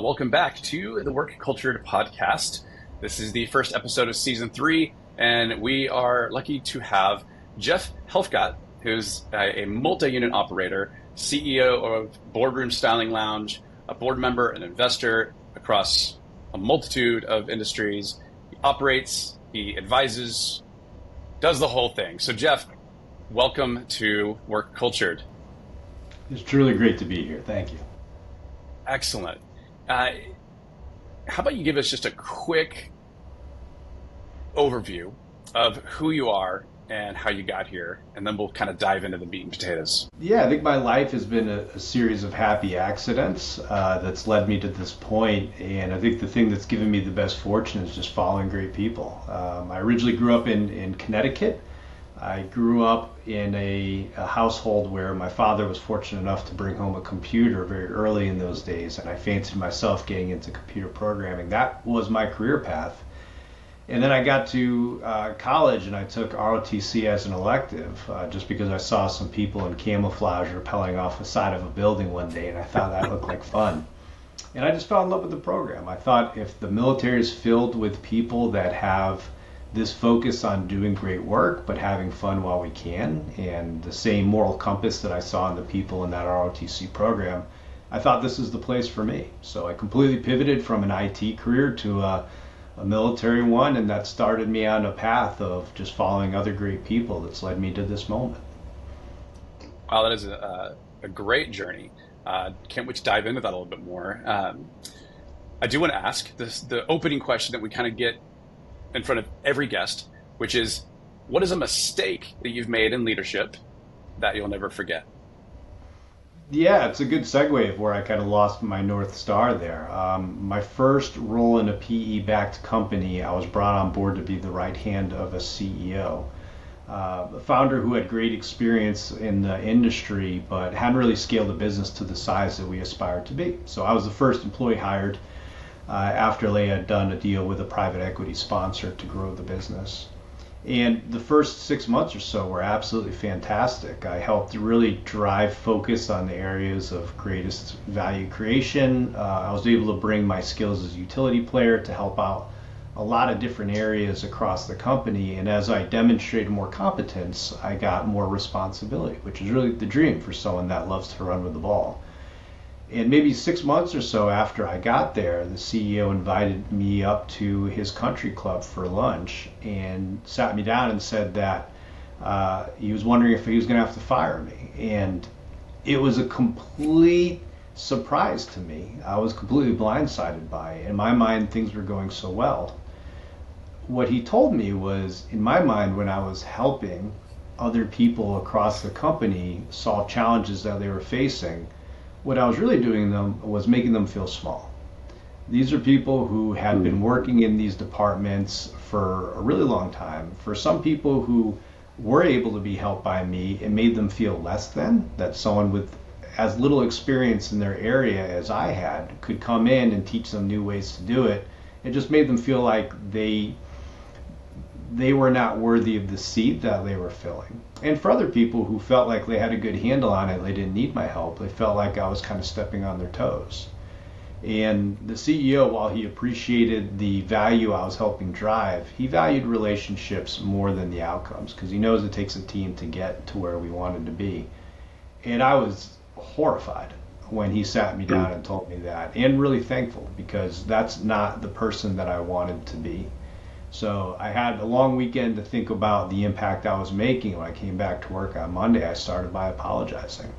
Welcome back to the Work Cultured podcast. This is the first episode of season 3, and we are lucky to have Jeff Helfgott, who's a multi-unit operator, CEO of Boardroom Styling Lounge, a board member, an investor across a multitude of industries. He operates, he advises, does the whole thing. So Jeff, welcome to Work Cultured. It's truly great to be here. Thank you. Excellent. How about you give us just a quick overview of who you are and how you got here, and then we'll kind of dive into the meat and potatoes. Yeah, I think my life has been a series of happy accidents that's led me to this point, and I think the thing that's given me the best fortune is just following great people. I originally grew up in Connecticut. I grew up in a household where my father was fortunate enough to bring home a computer very early in those days, and I fancied myself getting into computer programming. That was my career path. And then I got to college and I took ROTC as an elective just because I saw some people in camouflage rappelling off the side of a building one day, and I thought that looked like fun. And I just fell in love with the program. I thought if the military is filled with people that have this focus on doing great work but having fun while we can, and the same moral compass that I saw in the people in that ROTC program, I thought this is the place for me. So I completely pivoted from an IT career to a military one, and that started me on a path of just following other great people that's led me to this moment. Wow, that is a great journey. Can't wait to dive into that a little bit more. I do want to ask the opening question that we kind of get in front of every guest, which is, what is a mistake that you've made in leadership that you'll never forget? Yeah, it's a good segue of where I kind of lost my North Star there. My first role in a PE-backed company, I was brought on board to be the right hand of a CEO. A founder who had great experience in the industry, but hadn't really scaled the business to the size that we aspired to be. So I was the first employee hired after they had done a deal with a private equity sponsor to grow the business. And the first 6 months or so were absolutely fantastic. I helped really drive focus on the areas of greatest value creation. I was able to bring my skills as a utility player to help out a lot of different areas across the company. And as I demonstrated more competence, I got more responsibility, which is really the dream for someone that loves to run with the ball. And maybe 6 months or so after I got there, the CEO invited me up to his country club for lunch and sat me down and said that he was wondering if he was going to have to fire me. And it was a complete surprise to me. I was completely blindsided by it. In my mind, things were going so well. What he told me was, in my mind, when I was helping other people across the company solve challenges that they were facing, what I was really doing them was making them feel small. These are people who had been working in these departments for a really long time. For some people who were able to be helped by me, it made them feel less than, that someone with as little experience in their area as I had could come in and teach them new ways to do it. It just made them feel like they were not worthy of the seat that they were filling. And for other people who felt like they had a good handle on it, they didn't need my help. They felt like I was kind of stepping on their toes. And the CEO, while he appreciated the value I was helping drive, he valued relationships more than the outcomes, because he knows it takes a team to get to where we wanted to be. And I was horrified when he sat me down and told me that, and really thankful, because that's not the person that I wanted to be. So I had a long weekend to think about the impact I was making. When I came back to work on Monday, I started by apologizing.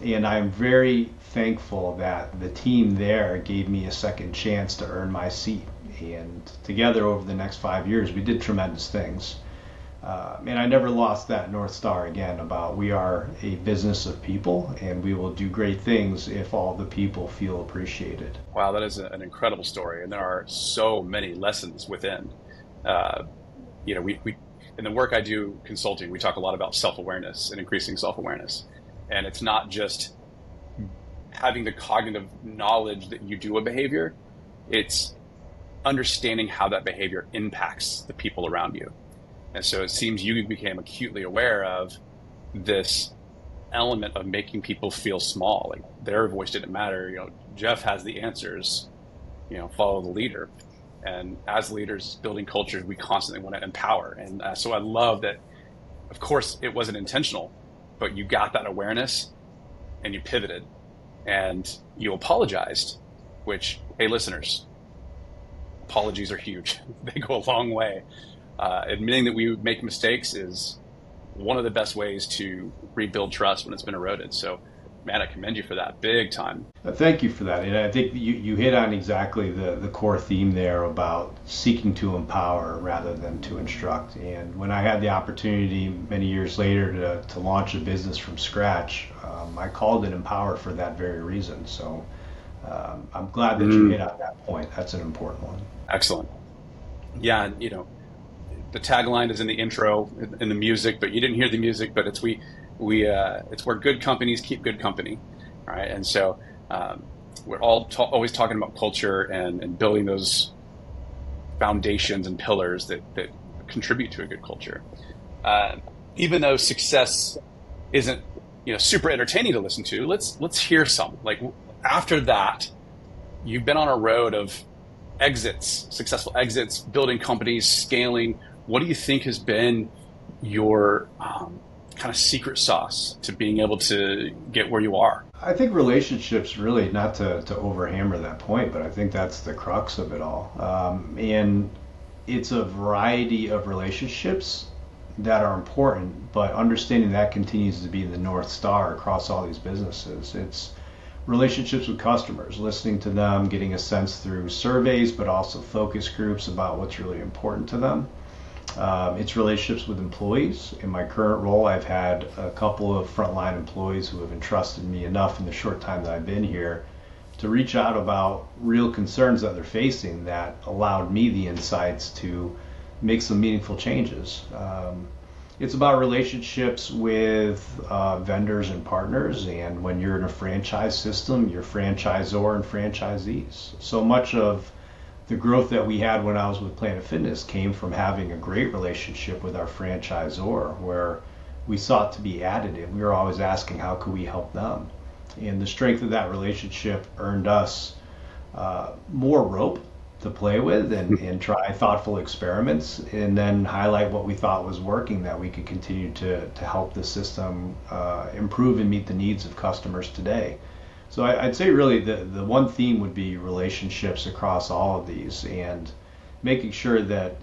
And I'm very thankful that the team there gave me a second chance to earn my seat. And together over the next 5 years, we did tremendous things. And I never lost that North Star again about we are a business of people, and we will do great things if all the people feel appreciated. Wow, that is an incredible story, and there are so many lessons within. We in the work I do consulting, we talk a lot about self-awareness and increasing self-awareness, and it's not just having the cognitive knowledge that you do a behavior; it's understanding how that behavior impacts the people around you. And so it seems you became acutely aware of this element of making people feel small. Like their voice didn't matter. Jeff has the answers. Follow the leader. And as leaders building cultures, we constantly want to empower. And so I love that. Of course, it wasn't intentional, but you got that awareness and you pivoted and you apologized. Which, hey, listeners, apologies are huge. They go a long way. Admitting that we make mistakes is one of the best ways to rebuild trust when it's been eroded. So, man, I commend you for that big time. Thank you for that. And I think you hit on exactly the core theme there about seeking to empower rather than to instruct. And when I had the opportunity many years later to launch a business from scratch, I called it Empower for that very reason. So I'm glad that you hit on that point. That's an important one. Excellent. Yeah, the tagline is in the intro, in the music, but you didn't hear the music, but it's it's where good companies keep good company, right? And so we're always talking about culture and building those foundations and pillars that contribute to a good culture. Even though success isn't super entertaining to listen to, let's hear some. Like after that, you've been on a road of successful exits, building companies, scaling. What do you think has been your kind of secret sauce to being able to get where you are? I think relationships, really, not to overhammer that point, but I think that's the crux of it all. And it's a variety of relationships that are important, but understanding that continues to be the North Star across all these businesses. It's relationships with customers, listening to them, getting a sense through surveys, but also focus groups about what's really important to them. It's relationships with employees. In my current role, I've had a couple of frontline employees who have entrusted me enough in the short time that I've been here to reach out about real concerns that they're facing that allowed me the insights to make some meaningful changes. It's about relationships with vendors and partners, and when you're in a franchise system, you're franchisor and franchisees. So much of the growth that we had when I was with Planet Fitness came from having a great relationship with our franchisor, where we sought to be additive. We were always asking, how could we help them? And the strength of that relationship earned us more rope to play with and try thoughtful experiments, and then highlight what we thought was working, that we could continue to help the system improve and meet the needs of customers today. So I'd say really the one theme would be relationships across all of these, and making sure that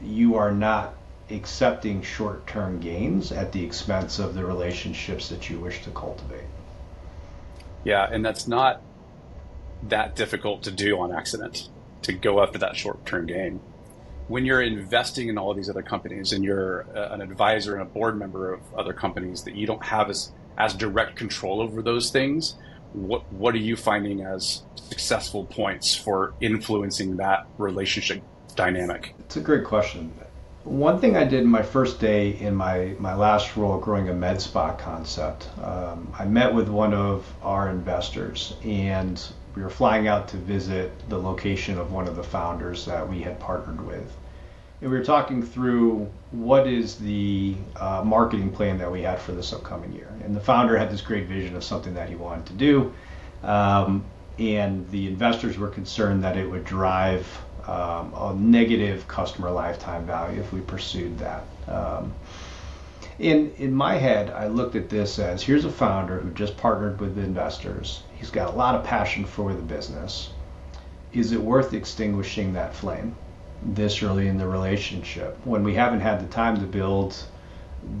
you are not accepting short-term gains at the expense of the relationships that you wish to cultivate. Yeah, and that's not that difficult to do on accident, to go after that short-term gain. When you're investing in all of these other companies and you're an advisor and a board member of other companies that you don't have as direct control over those things, what are you finding as successful points for influencing that relationship dynamic? It's a great question. One thing I did in my first day in my last role growing a med spa concept, I met with one of our investors, and we were flying out to visit the location of one of the founders that we had partnered with. And we were talking through what is the marketing plan that we had for this upcoming year. And the founder had this great vision of something that he wanted to do. And the investors were concerned that it would drive a negative customer lifetime value if we pursued that. In my head, I looked at this as, here's a founder who just partnered with the investors. He's got a lot of passion for the business. Is it worth extinguishing that flame this early in the relationship when we haven't had the time to build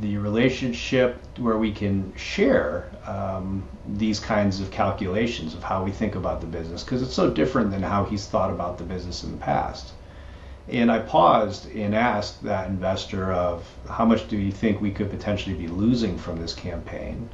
the relationship where we can share these kinds of calculations of how we think about the business, because it's so different than how he's thought about the business in the past. And I paused and asked that investor of, how much do you think we could potentially be losing from this campaign?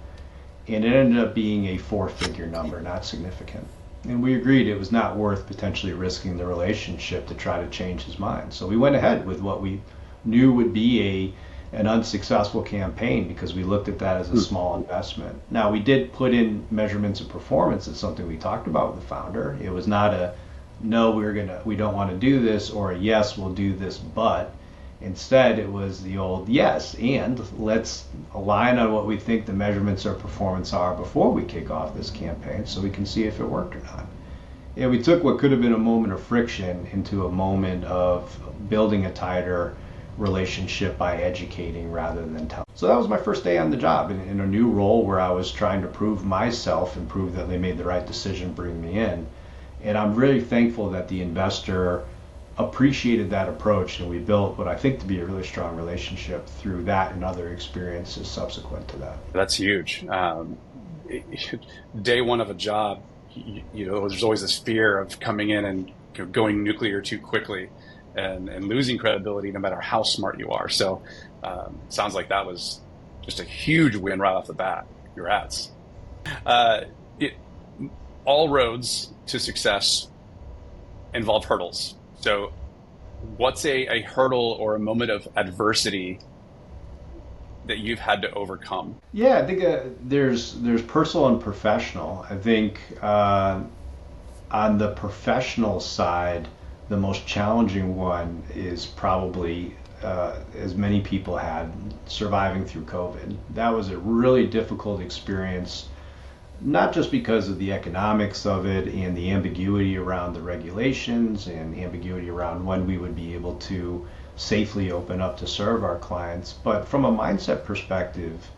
And it ended up being a 4-figure number, not significant. And we agreed it was not worth potentially risking the relationship to try to change his mind. So we went ahead with what we knew would be an unsuccessful campaign, because we looked at that as a small investment. Now, we did put in measurements of performance. It's something we talked about with the founder. It was not a, no, we don't want to do this, or a yes, we'll do this, but Instead, it was the old yes, and let's align on what we think the measurements of performance are before we kick off this campaign so we can see if it worked or not. And we took what could have been a moment of friction into a moment of building a tighter relationship by educating rather than telling. So that was my first day on the job in a new role where I was trying to prove myself and prove that they made the right decision bringing me in. And I'm really thankful that the investor appreciated that approach, and we built what I think to be a really strong relationship through that and other experiences subsequent to that. That's huge. Day one of a job, there's always this fear of coming in and going nuclear too quickly and losing credibility no matter how smart you are. So sounds like that was just a huge win right off the bat. Congrats. All roads to success involve hurdles. So what's a hurdle or a moment of adversity that you've had to overcome? Yeah, I think there's personal and professional. I think on the professional side, the most challenging one is probably, as many people had, surviving through COVID. That was a really difficult experience, not just because of the economics of it and the ambiguity around the regulations and ambiguity around when we would be able to safely open up to serve our clients, but from a mindset perspective,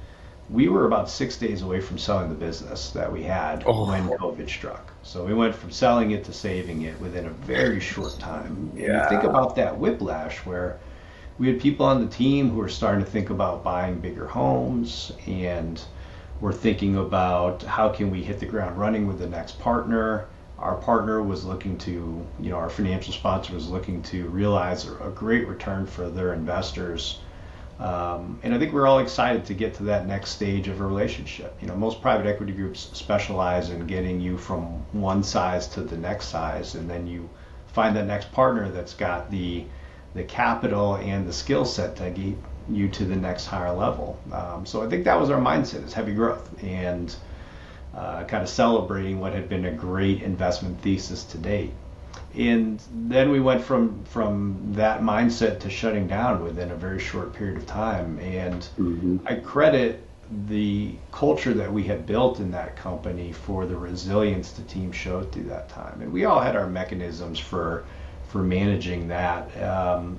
we were about 6 days away from selling the business that we had when COVID struck. So we went from selling it to saving it within a very short time. And you think about that whiplash where we had people on the team who were starting to think about buying bigger homes, and we're thinking about how can we hit the ground running with the next partner. Our partner was looking to, our financial sponsor was looking to realize a great return for their investors. And I think we're all excited to get to that next stage of a relationship. Most private equity groups specialize in getting you from one size to the next size, and then you find that next partner that's got the capital and the skill set to get you to the next higher level. So I think that was our mindset, is heavy growth and kind of celebrating what had been a great investment thesis to date. And then we went from that mindset to shutting down within a very short period of time. And I credit the culture that we had built in that company for the resilience the team showed through that time. And we all had our mechanisms for managing that.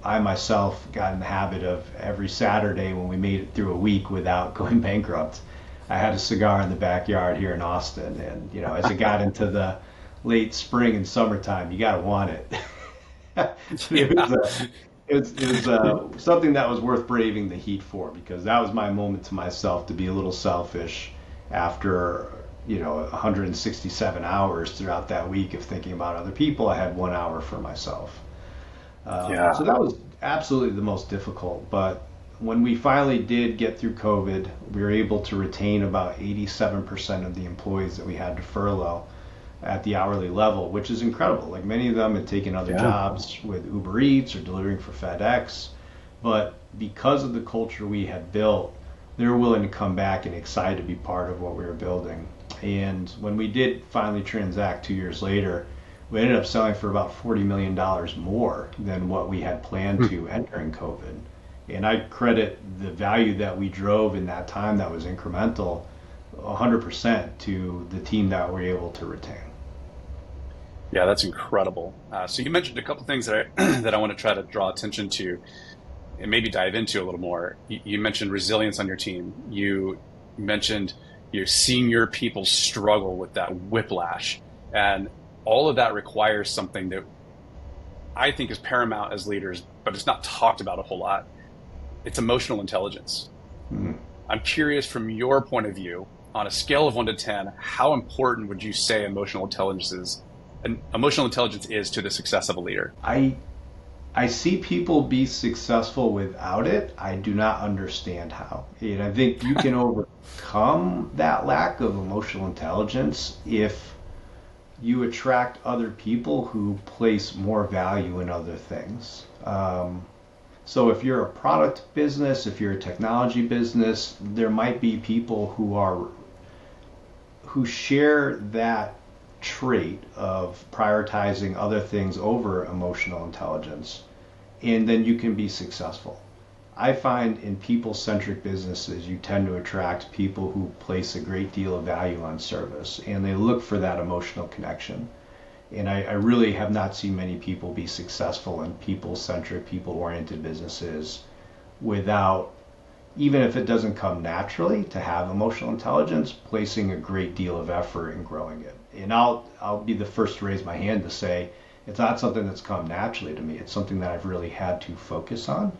I myself got in the habit of every Saturday when we made it through a week without going bankrupt, I had a cigar in the backyard here in Austin. And, as it got into the late spring and summertime, you got to want it. It was something that was worth braving the heat for, because that was my moment to myself to be a little selfish after 167 hours throughout that week of thinking about other people. I had 1 hour for myself. So that was absolutely the most difficult. But when we finally did get through COVID, we were able to retain about 87% of the employees that we had to furlough at the hourly level, which is incredible. Like, many of them had taken other jobs with Uber Eats or delivering for FedEx. But because of the culture we had built, they were willing to come back and excited to be part of what we were building. And when we did finally transact 2 years later, we ended up selling for about $40 million more than what we had planned to entering COVID. And I credit the value that we drove in that time that was incremental 100% to the team that we were able to retain. Yeah, that's incredible. So you mentioned a couple things that I want to try to draw attention to and maybe dive into a little more. You mentioned resilience on your team. You mentioned you're seeing your people struggle with that whiplash, and all of that requires something that I think is paramount as leaders, but it's not talked about a whole lot. It's emotional intelligence. I'm curious, from your point of view, on a scale of 1 to 10, how important would you say emotional intelligence is to the success of a leader? I see people be successful without it. I do not understand how. And I think you can overcome that lack of emotional intelligence if you attract other people who place more value in other things. So if you're a product business, if you're a technology business, there might be people who share that trait of prioritizing other things over emotional intelligence. and then you can be successful. I find in people-centric businesses, you tend to attract people who place a great deal of value on service, and they look for that emotional connection. And I really have not seen many people be successful in people-centric, people-oriented businesses without, even if it doesn't come naturally to have emotional intelligence, placing a great deal of effort in growing it. And I'll be the first to raise my hand to say it's not something that's come naturally to me. It's something that I've really had to focus on.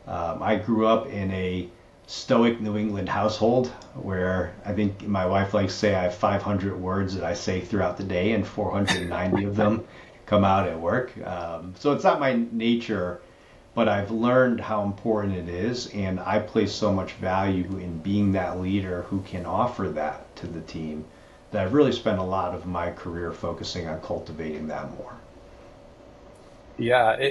I grew up in a stoic New England household where I think my wife likes to say I have 500 words that I say throughout the day, and 490 of them come out at work. So it's not my nature, but I've learned how important it is, and I place so much value in being that leader who can offer that to the team that I've really spent a lot of my career focusing on cultivating that more. Yeah,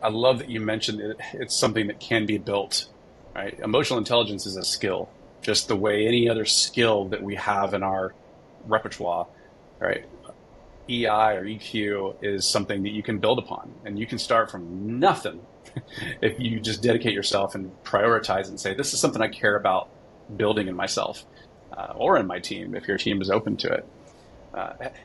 I love that you mentioned it's something that can be built, right? Emotional intelligence is a skill, just the way any other skill that we have in our repertoire, right? EI or EQ is something that you can build upon, and you can start from nothing if you just dedicate yourself and prioritize and say, this is something I care about building in myself or in my team, if your team is open to it.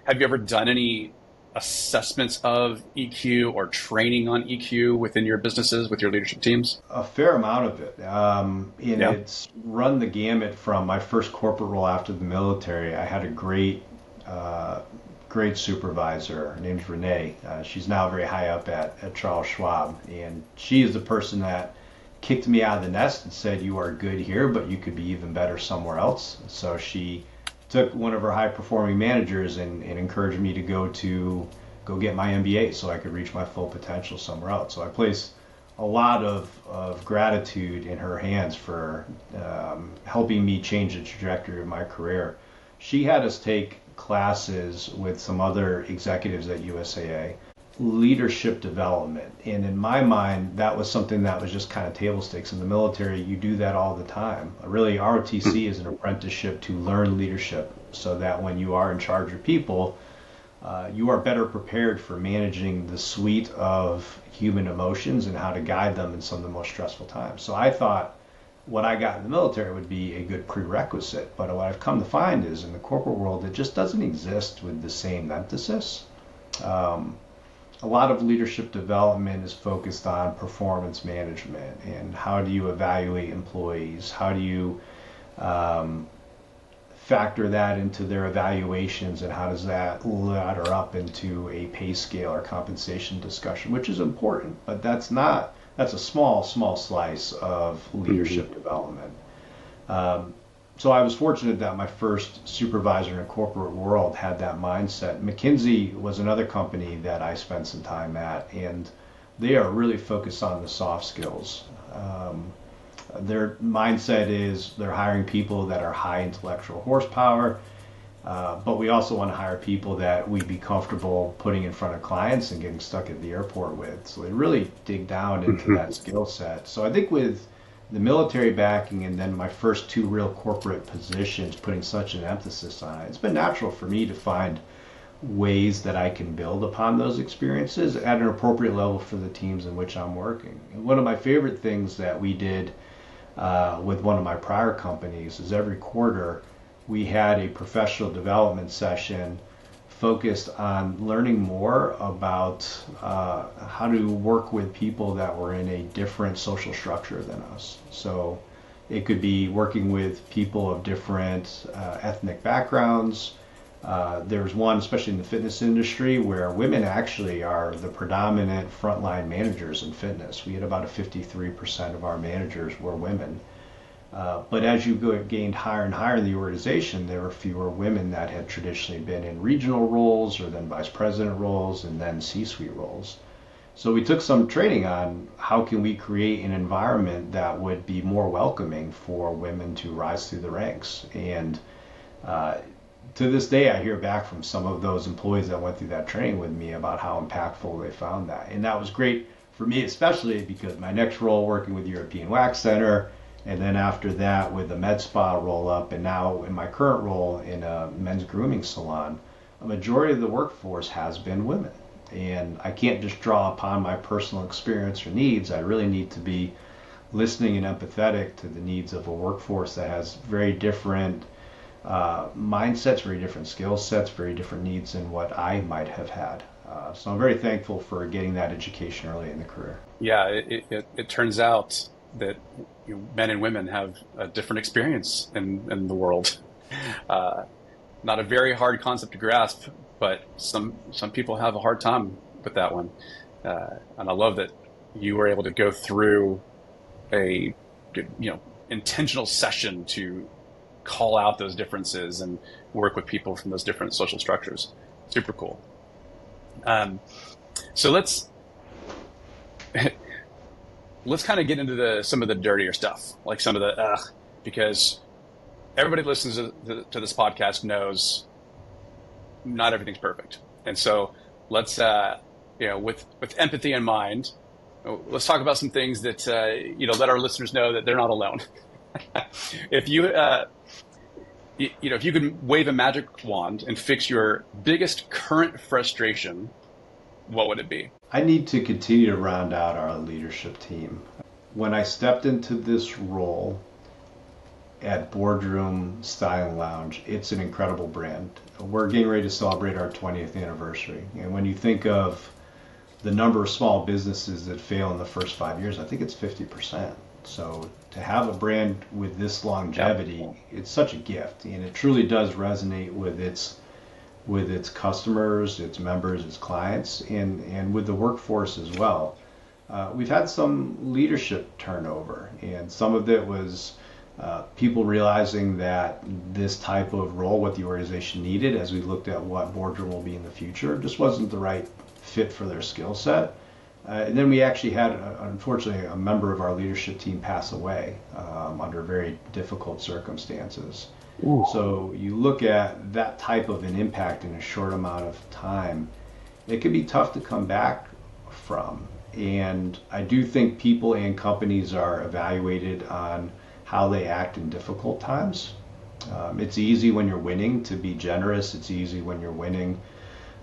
Have you ever done any assessments of EQ or training on EQ within your businesses with your leadership teams? A fair amount of it. And Yeah. it's run the gamut from my first corporate role after the military. I had a uh, great supervisor. Her name's Renee. She's now very high up at Charles Schwab. And she is the person that kicked me out of the nest and said, you are good here, but you could be even better somewhere else. So she took one of her high performing managers and encouraged me to go get my MBA so I could reach my full potential somewhere else. So I place a lot of gratitude in her hands for helping me change the trajectory of my career. She had us take classes with some other executives at USAA, leadership development. And in my mind, that was something that was just kind of table stakes. In the military, you do that all the time. Really, ROTC is an apprenticeship to learn leadership so that when you are in charge of people, you are better prepared for managing the suite of human emotions and how to guide them in some of the most stressful times. So I thought what I got in the military would be a good prerequisite, but what I've come to find is in the corporate world, it just doesn't exist with the same emphasis. Um, a lot of leadership development is focused on performance management and how do you evaluate employees, how do you um, factor that into their evaluations, and how does that ladder up into a pay scale or compensation discussion, which is important, but that's a small slice of leadership development. Um, so I was fortunate that my first supervisor in a corporate world had that mindset. McKinsey was another company that I spent some time at, and they are really focused on the soft skills. Their mindset is they're hiring people that are high intellectual horsepower, but we also want to hire people that we'd be comfortable putting in front of clients and getting stuck at the airport with. So they really dig down into that skill set. So I think with the military backing and then my first two real corporate positions putting such an emphasis on it, it's been natural for me to find ways that I can build upon those experiences at an appropriate level for the teams in which I'm working. And one of my favorite things that we did with one of my prior companies is every quarter we had a professional development session focused on learning more about how to work with people that were in a different social structure than us. So it could be working with people of different ethnic backgrounds. There's one, especially in the fitness industry, where women actually are the predominant frontline managers in fitness. We had about a 53% of our managers were women. But as you gained higher and higher in the organization, there were fewer women that had traditionally been in regional roles or then vice president roles and then C-suite roles. So we took some training on how can we create an environment that would be more welcoming for women to rise through the ranks. And to this day, I hear back from some of those employees that went through that training with me about how impactful they found that. And that was great for me, especially because my next role working with European Wax Center, and then after that with the med spa roll up, and now in my current role in a men's grooming salon, a majority of the workforce has been women. and I can't just draw upon my personal experience or needs. I really need to be listening and empathetic to the needs of a workforce that has very different mindsets, very different skill sets, very different needs than what I might have had. So I'm very thankful for getting that education early in the career. Yeah, it turns out that men and women have a different experience in the world. Not a very hard concept to grasp, but some people have a hard time with that one. And I love that you were able to go through a intentional session to call out those differences and work with people from those different social structures. Super cool. So let's kind of get into some of the dirtier stuff, like some of the because everybody that listens to this podcast knows not everything's perfect, and so let's with empathy in mind, let's talk about some things that let our listeners know that they're not alone. If you if you could wave a magic wand and fix your biggest current frustration, what would it be? I need to continue to round out our leadership team. When I stepped into this role at Boardroom Styling Lounge, it's an incredible brand. We're getting ready to celebrate our 20th anniversary. And when you think of the number of small businesses that fail in the first 5 years, I think it's 50%. So to have a brand with this longevity, it's such a gift, and it truly does resonate with its customers, its members, its clients, and with the workforce as well. We've had some leadership turnover, and some of it was people realizing that this type of role, what the organization needed as we looked at what Boardroom will be in the future, just wasn't the right fit for their skill set. And then we actually had, unfortunately, a member of our leadership team pass away under very difficult circumstances. Ooh. So you look at that type of an impact in a short amount of time, it can be tough to come back from. And I do think people and companies are evaluated on how they act in difficult times. It's easy when you're winning to be generous. It's easy when you're winning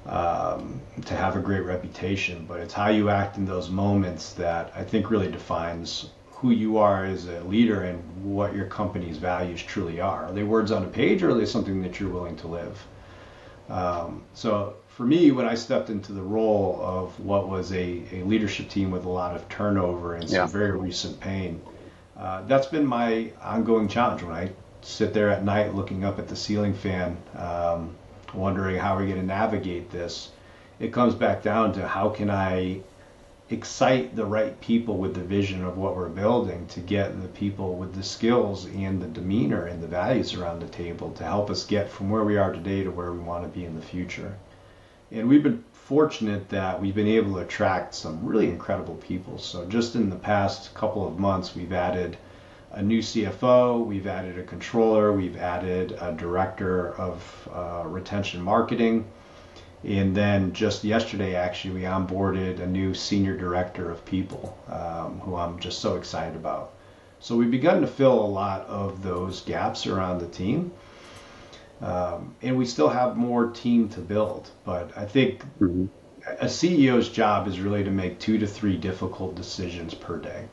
to have a great reputation, but it's how you act in those moments that I think really defines who you are as a leader and what your company's values truly are. Are they words on a page, or are they something that you're willing to live? So for me, when I stepped into the role of what was a leadership team with a lot of turnover and some very recent pain, that's been my ongoing challenge. When I sit there at night looking up at the ceiling fan, wondering how we're going to navigate this, it comes back down to how can I excite the right people with the vision of what we're building to get the people with the skills and the demeanor and the values around the table to help us get from where we are today to where we want to be in the future. And we've been fortunate that we've been able to attract some really incredible people. So just in the past couple of months, we've added a new CFO, we've added a controller, we've added a director of retention marketing, and then just yesterday, actually, we onboarded a new senior director of people, who I'm just so excited about. So we've begun to fill a lot of those gaps around the team, and we still have more team to build. But I think a CEO's job is really to make 2 to 3 difficult decisions per day.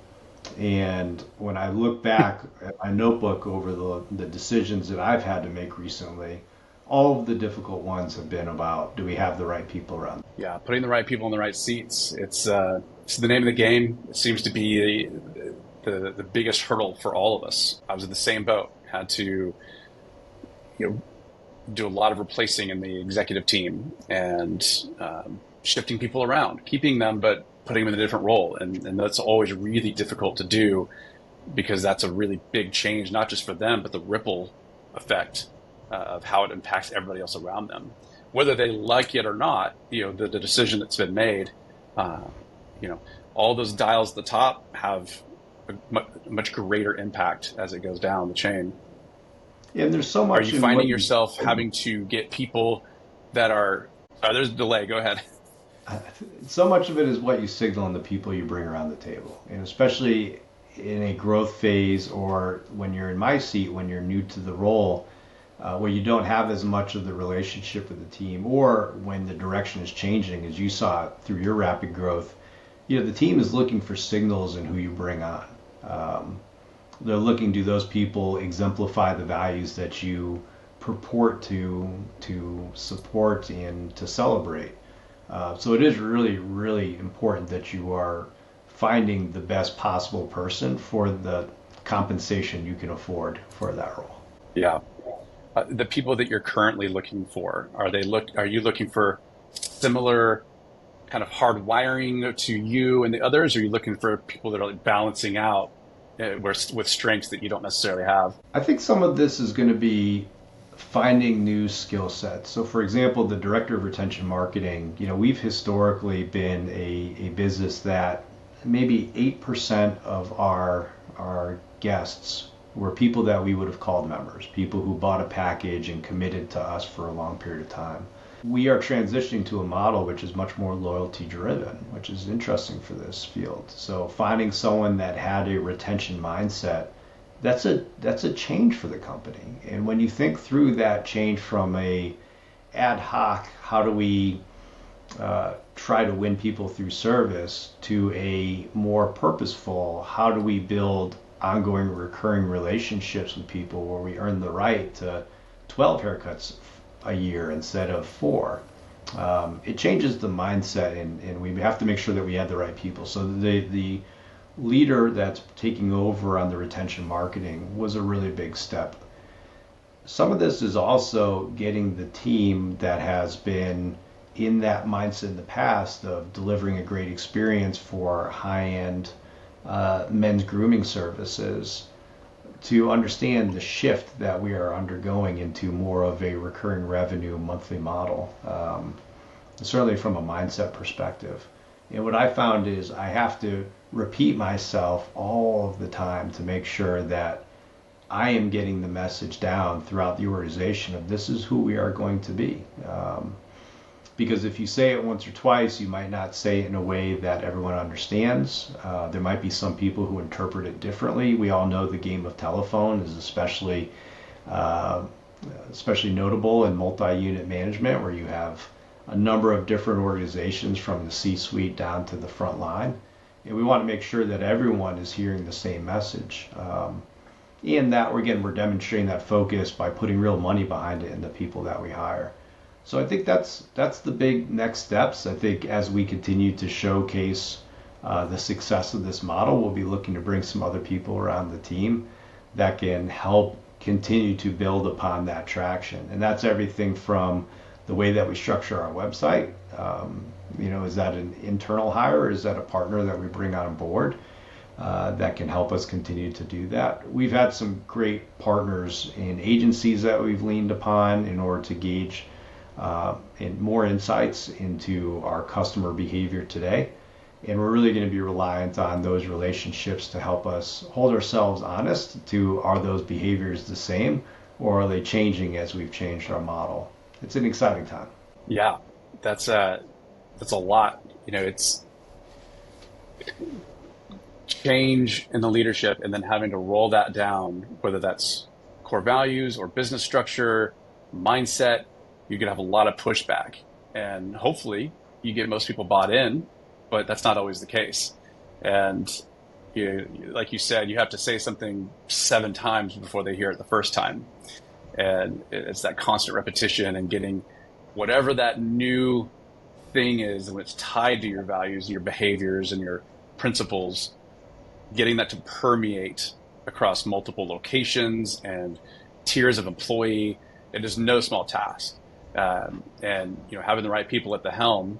And when I look back at my notebook over the decisions that I've had to make recently, all of the difficult ones have been about, do we have the right people around? Yeah, putting the right people in the right seats. It's the name of the game. It seems to be the biggest hurdle for all of us. I was in the same boat. Had to do a lot of replacing in the executive team and shifting people around, keeping them, but putting them in a different role. And that's always really difficult to do because that's a really big change, not just for them, but the ripple effect of how it impacts everybody else around them. Whether they like it or not, the decision that's been made, all those dials at the top have a much greater impact as it goes down the chain. Yeah, and there's so much. Are you finding yourself having to get people that are, there's a delay, go ahead. So much of it is what you signal and the people you bring around the table. And especially in a growth phase, or when you're in my seat, when you're new to the role, where you don't have as much of the relationship with the team, or when the direction is changing, as you saw through your rapid growth, the team is looking for signals in who you bring on. They're looking, do those people exemplify the values that you purport to support and to celebrate? So it is really, really important that you are finding the best possible person for the compensation you can afford for that role. Yeah. The people that you're currently looking for, are you looking for similar kind of hard wiring to you and the others? Or are you looking for people that are like balancing out with strengths that you don't necessarily have? I think some of this is going to be finding new skill sets. So, for example, the director of retention marketing, we've historically been a business that maybe 8% of our guests were people that we would have called members, people who bought a package and committed to us for a long period of time. We are transitioning to a model which is much more loyalty driven, which is interesting for this field. So finding someone that had a retention mindset, that's a change for the company. And when you think through that change from a ad hoc, how do we try to win people through service, to a more purposeful, how do we build ongoing recurring relationships with people where we earn the right to 12 haircuts a year instead of 4. It changes the mindset, and we have to make sure that we have the right people. So the leader that's taking over on the retention marketing was a really big step. Some of this is also getting the team that has been in that mindset in the past of delivering a great experience for high-end men's grooming services to understand the shift that we are undergoing into more of a recurring revenue monthly model, certainly from a mindset perspective. And what I found is I have to repeat myself all of the time to make sure that I am getting the message down throughout the organization of this is who we are going to be. Because if you say it once or twice, you might not say it in a way that everyone understands. There might be some people who interpret it differently. We all know the game of telephone is especially notable in multi-unit management, where you have a number of different organizations from the C-suite down to the front line. And we want to make sure that everyone is hearing the same message. And that, we're demonstrating that focus by putting real money behind it in the people that we hire. So I think that's the big next steps. I think as we continue to showcase the success of this model, we'll be looking to bring some other people around the team that can help continue to build upon that traction. And that's everything from the way that we structure our website. Is that an internal hire, or is that a partner that we bring on board that can help us continue to do that? We've had some great partners in agencies that we've leaned upon in order to gauge and more insights into our customer behavior today. And we're really going to be reliant on those relationships to help us hold ourselves honest to, are those behaviors the same, or are they changing as we've changed our model? It's an exciting time. Yeah, that's a lot. It's change in the leadership and then having to roll that down, whether that's core values or business structure, mindset. You could have a lot of pushback, and hopefully you get most people bought in, but that's not always the case. And like you said, you have to say something 7 times before they hear it the first time. And it's that constant repetition and getting whatever that new thing is, and it's tied to your values, your behaviors, and your principles, getting that to permeate across multiple locations and tiers of employee. It is no small task. And having the right people at the helm,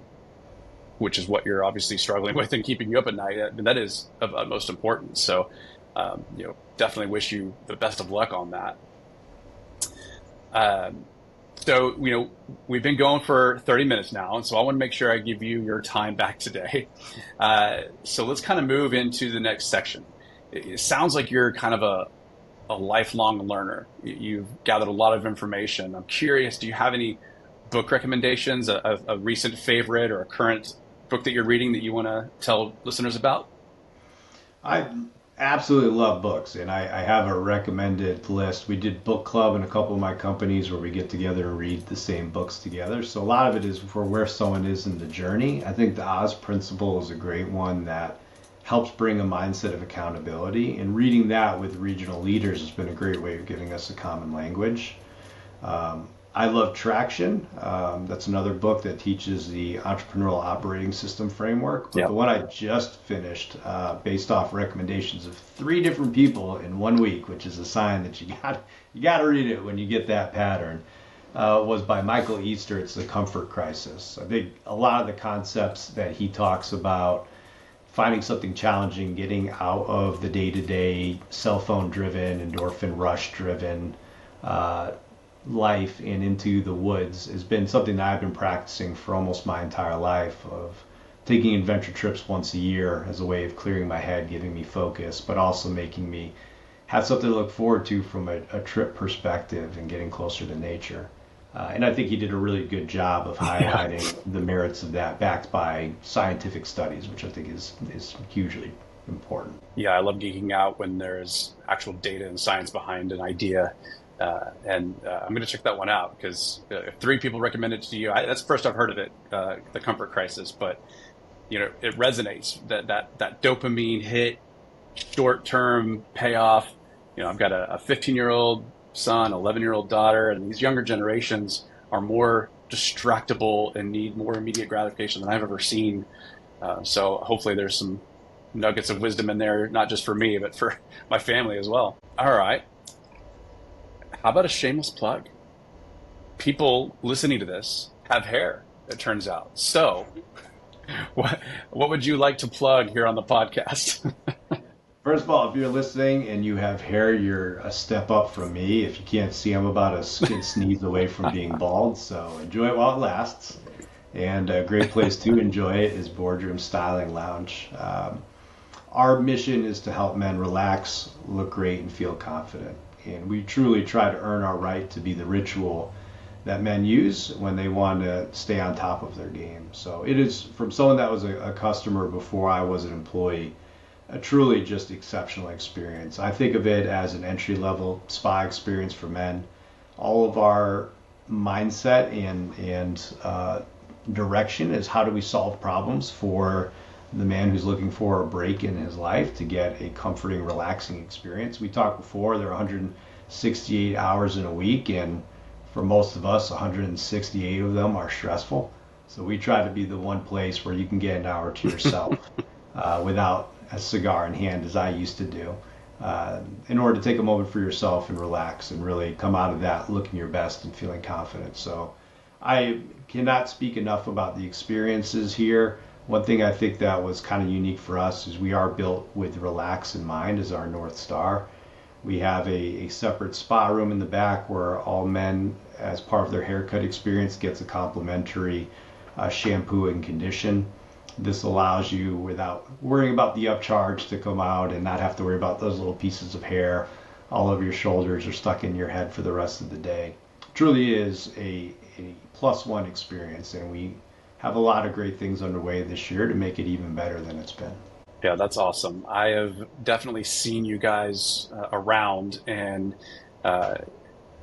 which is what you're obviously struggling with and keeping you up at night, that is of utmost importance. So, definitely wish you the best of luck on that. So, we've been going for 30 minutes now, and so I want to make sure I give you your time back today. So let's kind of move into the next section. It sounds like you're kind of a lifelong learner. You've gathered a lot of information. I'm curious, do you have any book recommendations, a recent favorite or a current book that you're reading that you want to tell listeners about? I Absolutely love books, and I have a recommended list. We did book club in a couple of my companies where we get together and read the same books together. So a lot of it is for where someone is in the journey. I think the Oz Principle is a great one that helps bring a mindset of accountability, and reading that with regional leaders has been a great way of giving us a common language. I love Traction. That's another book that teaches the entrepreneurial operating system framework. But Yep. the one I just finished, based off recommendations of 3 different people in 1 week, which is a sign that you got to read it when you get that pattern, was by Michael Easter. It's The Comfort Crisis. I think a lot of the concepts that he talks about, finding something challenging, getting out of the day-to-day cell phone driven, endorphin rush driven life and into the woods has been something that I've been practicing for almost my entire life, of taking adventure trips once a year as a way of clearing my head, giving me focus, but also making me have something to look forward to from a trip perspective and getting closer to nature. And I think he did a really good job of highlighting the merits of that, backed by scientific studies, which I think is hugely important. Yeah, I love geeking out when there's actual data and science behind an idea. I'm going to check that one out because if 3 people recommend it to you, that's the first I've heard of it, the Comfort Crisis. But it resonates, that dopamine hit, short-term payoff. I've got a 15-year-old son, 11-year-old daughter, and these younger generations are more distractible and need more immediate gratification than I've ever seen. So hopefully there's some nuggets of wisdom in there, not just for me, but for my family as well. All right. How about a shameless plug? People listening to this have hair, it turns out. So what would you like to plug here on the podcast? First of all, if you're listening and you have hair, you're a step up from me. If you can't see, I'm about a sneeze away from being bald. So enjoy it while it lasts. And a great place to enjoy it is Boardroom Styling Lounge. Our mission is to help men relax, look great, and feel confident. And we truly try to earn our right to be the ritual that men use when they want to stay on top of their game. So it is, from someone that was a customer before I was an employee, a truly just exceptional experience. I think of it as an entry-level spa experience for men. All of our mindset and direction is how do we solve problems for the man who's looking for a break in his life to get a comforting, relaxing experience. We talked before, there are 168 hours in a week, and for most of us, 168 of them are stressful. So we try to be the one place where you can get an hour to yourself without a cigar in hand, as I used to do, in order to take a moment for yourself and relax and really come out of that looking your best and feeling confident. So I cannot speak enough about the experiences here. One thing I think that was kind of unique for us is we are built with relax in mind as our North Star. We have a separate spa room in the back where all men, as part of their haircut experience, gets a complimentary shampoo and condition. This allows you, without worrying about the upcharge, to come out and not have to worry about those little pieces of hair all over your shoulders or stuck in your head for the rest of the day. It truly is a +1 experience, and we have a lot of great things underway this year to make it even better than it's been. Yeah, that's awesome. I have definitely seen you guys around, and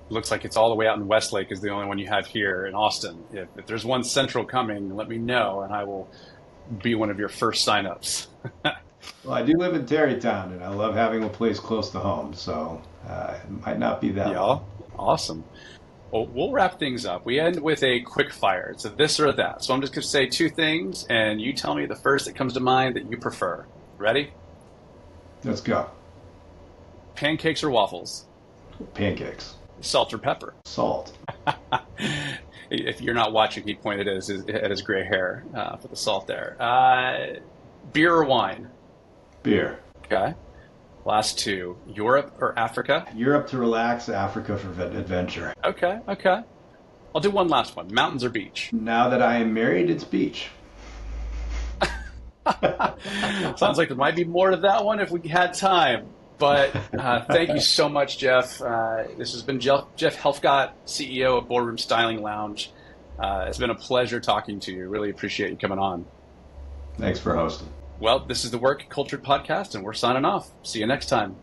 looks like it's all the way out in Westlake is the only one you have here in Austin. If there's one central coming, let me know, and I will be one of your first signups. Well, I do live in Tarrytown, and I love having a place close to home, so it might not be that Yeah, long. awesome. Well, we'll wrap things up. We end with a quick fire. It's a this or that. So I'm just going to say 2 things, and you tell me the first that comes to mind that you prefer. Ready? Let's go. Pancakes or waffles? Pancakes. Salt or pepper? Salt. If you're not watching, he pointed at his gray hair for the salt there. Beer or wine? Beer. Okay. Last 2. Europe or Africa? Europe to relax, Africa for adventure. Okay. I'll do one last one. Mountains or beach? Now that I am married, it's beach. Sounds like there might be more to that one if we had time. But thank you so much, Jeff. This has been Jeff Helfgott, CEO of Boardroom Styling Lounge. It's been a pleasure talking to you. Really appreciate you coming on. Thanks for hosting. Well, this is the Work Culture Podcast, and we're signing off. See you next time.